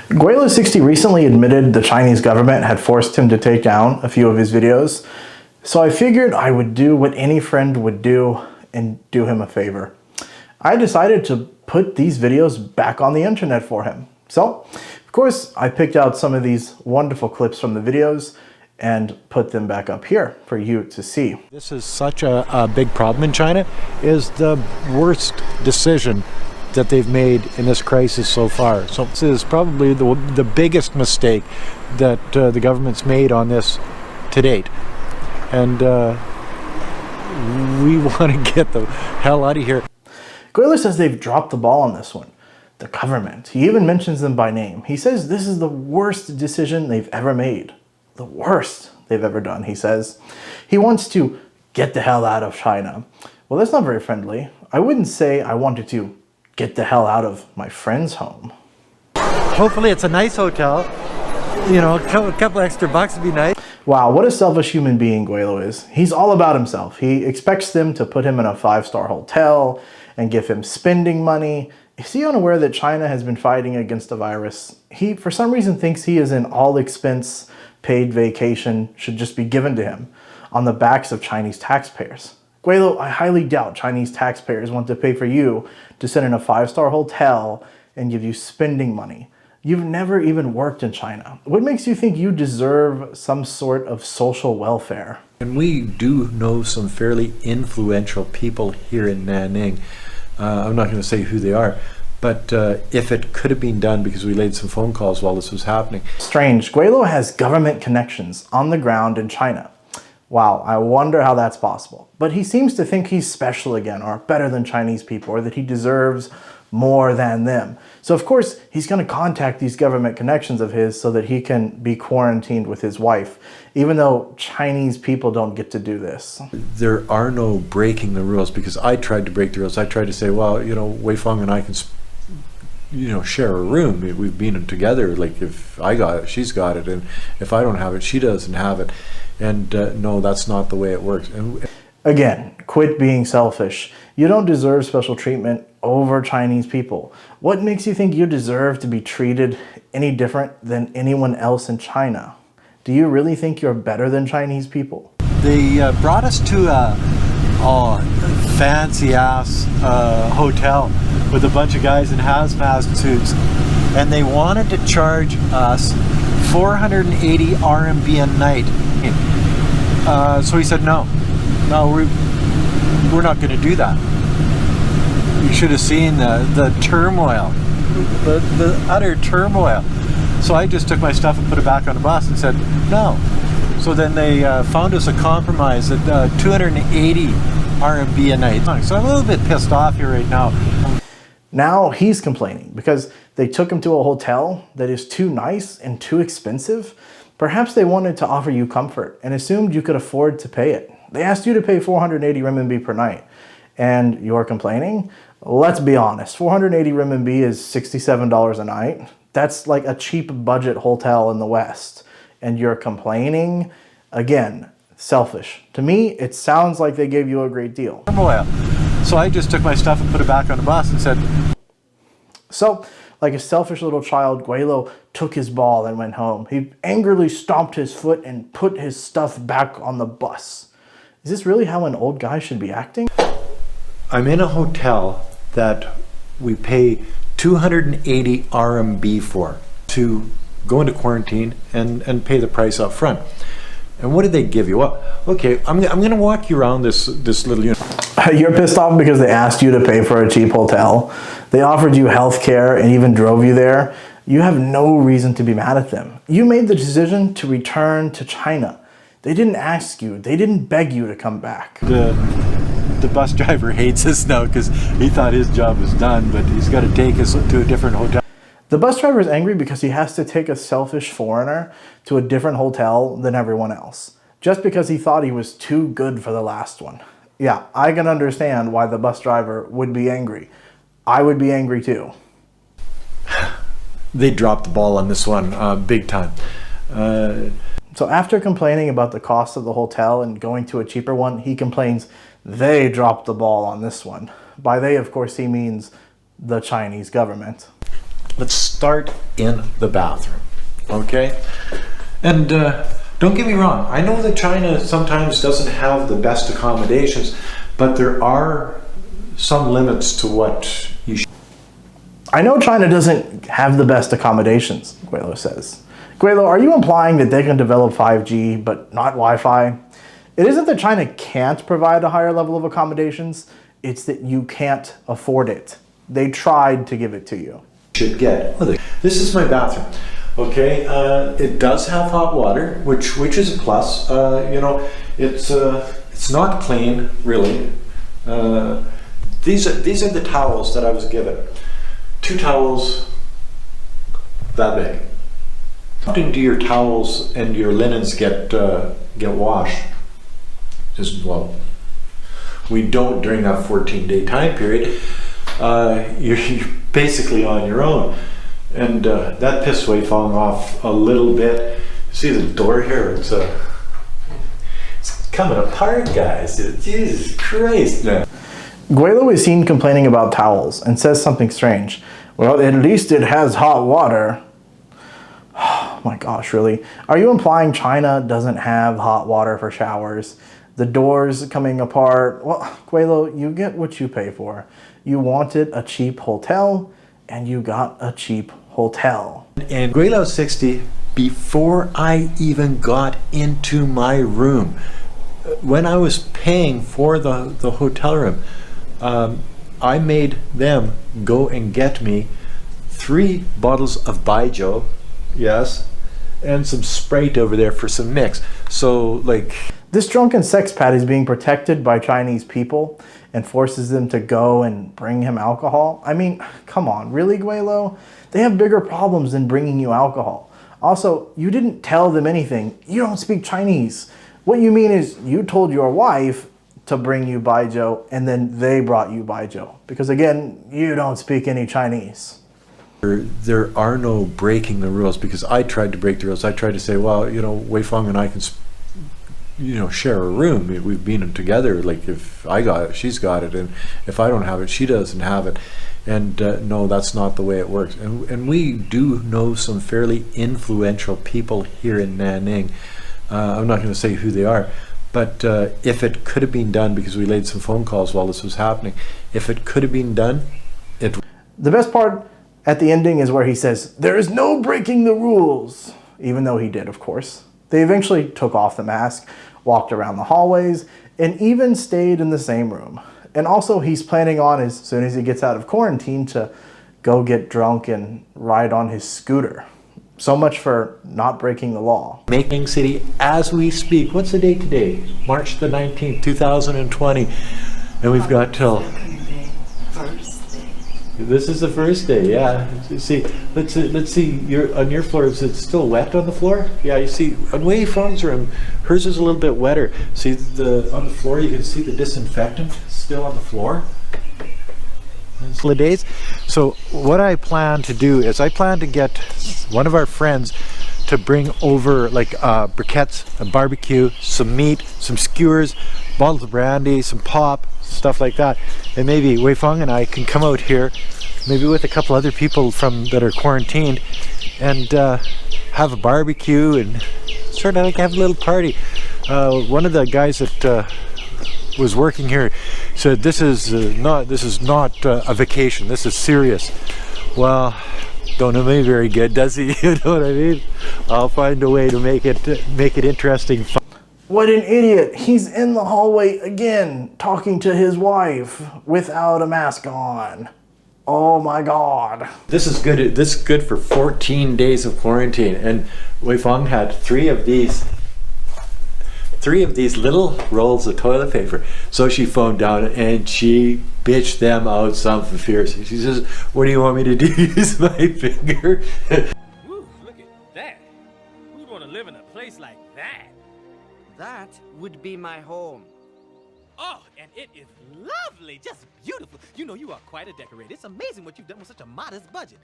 Gweilo60 recently admitted the Chinese government had forced him to take down a few of his videos, so I figured I would do what any friend would do and do him a favor. I decided to put these videos back on the internet for him. So, of course, I picked out some of these wonderful clips from the videos and put them back up here for you to see. This is such a big problem in China. Is the worst decision that they've made in this crisis so far. So this is probably the biggest mistake that the government's made on this to date. And we want to get the hell out of here. Gweilo says they've dropped the ball on this one. The government. He even mentions them by name. He says this is the worst decision they've ever made. The worst they've ever done, he says. He wants to get the hell out of China. Well, that's not very friendly. I wouldn't say I wanted to get the hell out of my friend's home. Hopefully it's a nice hotel. You know, a couple extra bucks would be nice. Wow, what a selfish human being Gweilo is. He's all about himself. He expects them to put him in a 5-star hotel and give him spending money. Is he unaware that China has been fighting against the virus? He, for some reason, thinks he is an all-expense paid vacation should just be given to him on the backs of Chinese taxpayers. Gweilo, I highly doubt Chinese taxpayers want to pay for you to sit in a 5-star hotel and give you spending money. You've never even worked in China. What makes you think you deserve some sort of social welfare? And we do know some fairly influential people here in Nanning. I'm not going to say who they are, but if it could have been done, because we laid some phone calls while this was happening. Strange. Gweilo has government connections on the ground in China. Wow, I wonder how that's possible. But he seems to think he's special again, or better than Chinese people, or that he deserves more than them. So of course, he's going to contact these government connections of his so that he can be quarantined with his wife, even though Chinese people don't get to do this. There are no breaking the rules, because I tried to break the rules. I tried to say, well, you know, Wei Feng and I can, you know, share a room. We've been together. Like, if I got it, she's got it, and if I don't have it, she doesn't have it. And no, that's not the way it works. And again, quit being selfish. You don't deserve special treatment over Chinese people. What makes you think you deserve to be treated any different than anyone else in China? Do you really think you're better than Chinese people? They brought us to a fancy-ass hotel with a bunch of guys in hazmat suits, and they wanted to charge us 480 RMB a night. So he said, no, we're not going to do that. You should have seen the turmoil, the utter turmoil. So I just took my stuff and put it back on the bus and said, no. So then they found us a compromise at 280 RMB a night. So I'm a little bit pissed off here right now. Now he's complaining because they took him to a hotel that is too nice and too expensive. Perhaps they wanted to offer you comfort and assumed you could afford to pay it. They asked you to pay 480 renminbi per night, and you're complaining? Let's be honest, 480 renminbi is $67 a night. That's like a cheap budget hotel in the West. And you're complaining? Again, selfish. To me, it sounds like they gave you a great deal. So I just took my stuff and put it back on the bus and said... So, like a selfish little child, Gweilo took his ball and went home. He angrily stomped his foot and put his stuff back on the bus. Is this really how an old guy should be acting? I'm in a hotel that we pay 280 RMB for to go into quarantine and pay the price up front. And what did they give you? Well, okay, I'm going to walk you around this little unit. You're pissed off because they asked you to pay for a cheap hotel. They offered you health care and even drove you there. You have no reason to be mad at them. You made the decision to return to China. They didn't ask you. They didn't beg you to come back. The bus driver hates us now because he thought his job was done, but he's got to take us to a different hotel. The bus driver is angry because he has to take a selfish foreigner to a different hotel than everyone else, just because he thought he was too good for the last one. Yeah, I can understand why the bus driver would be angry. I would be angry too. They dropped the ball on this one big time. So after complaining about the cost of the hotel and going to a cheaper one, he complains they dropped the ball on this one. By they, of course, he means the Chinese government. Let's start in the bathroom, okay? And don't get me wrong, I know that China sometimes doesn't have the best accommodations, but there are some limits to what you should. I know China doesn't have the best accommodations, Gweilo says. Gweilo, are you implying that they can develop 5G but not Wi-Fi? It isn't that China can't provide a higher level of accommodations, it's that you can't afford it. They tried to give it to you. Should get. This is my bathroom. Okay, it does have hot water, which is a plus. You know, it's not clean, really. These are the towels that I was given. 2 towels that big. How often do your towels and your linens get washed? Just, well, we don't during that 14-day time period. You're basically on your own. And that pissed Wei Feng off a little bit. See the door here? It's coming apart, guys. Jesus Christ, man. Gweilo is seen complaining about towels and says something strange. Well, at least it has hot water. Oh my gosh, really? Are you implying China doesn't have hot water for showers? The doors coming apart? Well, Gweilo, you get what you pay for. You wanted a cheap hotel, and you got a cheap hotel. And Gweilo60, before I even got into my room, when I was paying for the hotel room, I made them go and get me 3 bottles of Baijiu, yes, and some Sprite over there for some mix. So, like... This drunken sexpat is being protected by Chinese people and forces them to go and bring him alcohol. I mean, come on, really, Gweilo? They have bigger problems than bringing you alcohol. Also, you didn't tell them anything. You don't speak Chinese. What you mean is you told your wife to bring you Baijiu and then they brought you Baijiu. Because again, you don't speak any Chinese. There are no breaking the rules, because I tried to break the rules. I tried to say, well, you know, Wei Feng and I can, you know, share a room. We've been together. Like, if I got it, she's got it, and if I don't have it, she doesn't have it. And no, that's not the way it works. And we do know some fairly influential people here in Nanning. I'm not going to say who they are, but if it could have been done, because we laid some phone calls while this was happening, if it could have been done, it. The best part at the ending is where he says, "There is no breaking the rules," even though he did, of course. They eventually took off the mask, walked around the hallways, and even stayed in the same room. And also he's planning on, as soon as he gets out of quarantine, to go get drunk and ride on his scooter. So much for not breaking the law. Making City as we speak. What's the date today? March the 19th, 2020. And we've got till... This is the first day, yeah. See, let's see. On your floor, is it still wet on the floor? Yeah, you see, on Wei Feng's room, hers is a little bit wetter. See, on the floor, you can see the disinfectant still on the floor. Days. So what I plan to do is I plan to get one of our friends to bring over like briquettes, a barbecue, some meat, some skewers, bottles of brandy, some pop, stuff like that. And maybe Wei Feng and I can come out here, maybe with a couple other people that are quarantined, and have a barbecue and sort of like have a little party. One of the guys that was working here said this is not a vacation. This is serious. Well, don't know me very good, does he? You know what I mean? I'll find a way to make it interesting. What an idiot! He's in the hallway again, talking to his wife without a mask on. Oh my God! This is good. This is good for 14 days of quarantine. And Wei Feng had three of these little rolls of toilet paper. So she phoned down and she bitched them out something fierce. She says, "What do you want me to do? Use my finger?" Ooh, look at that. Who'd want to live in a place like that? That would be my home. Oh, and it is lovely, just beautiful. You know, you are quite a decorator. It's amazing what you've done with such a modest budget.